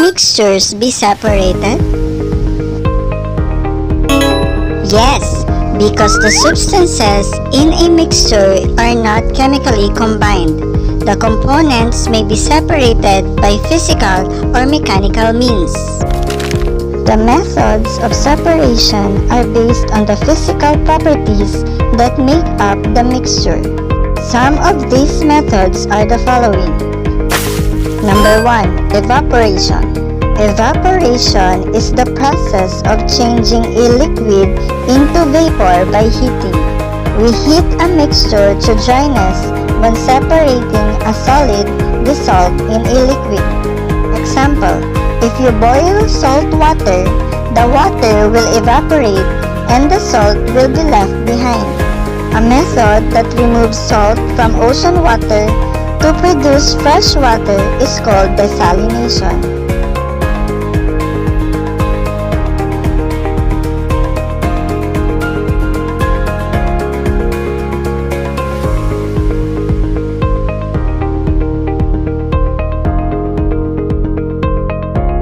mixtures be separated? Yes, because the substances in a mixture are not chemically combined. The components may be separated by physical or mechanical means. The methods of separation are based on the physical properties that make up the mixture. Some of these methods are the following. Number 1. Evaporation. Evaporation is the process of changing a liquid into vapor by heating. We heat a mixture to dryness when separating a solid dissolved in a liquid. Example, if you boil salt water, the water will evaporate and the salt will be left behind. A method that removes salt from ocean water to produce fresh water is called desalination.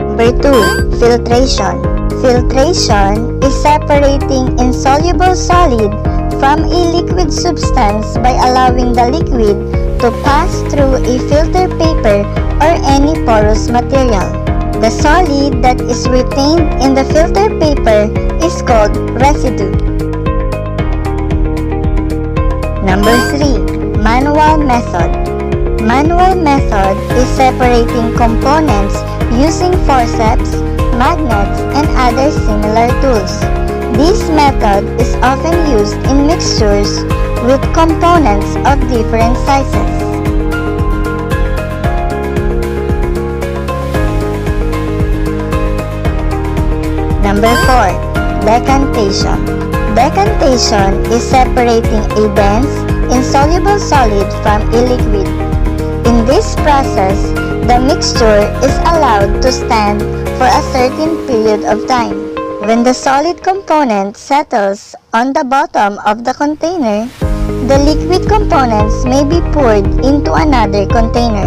Number 2. Filtration. Filtration is separating insoluble solid from a liquid substance by allowing the liquid to pass through a filter paper or any porous material. The solid that is retained in the filter paper is called residue. Number 3. Manual method. Manual method is separating components using forceps, magnets, and other similar tools. This method is often used in mixtures with components of different sizes. Number 4. Decantation. Decantation is separating a dense, insoluble solid from a liquid. In this process, the mixture is allowed to stand for a certain period of time. When the solid component settles on the bottom of the container, the liquid components may be poured into another container.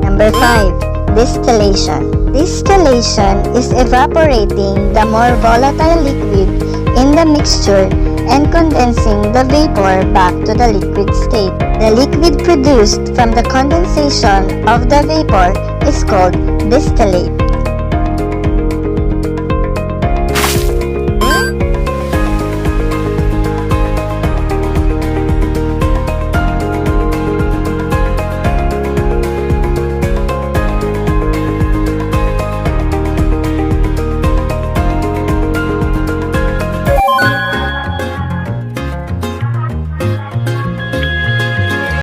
Number 5. Distillation. Distillation is evaporating the more volatile liquid in the mixture and condensing the vapor back to the liquid state. The liquid produced from the condensation of the vapor is called distillate.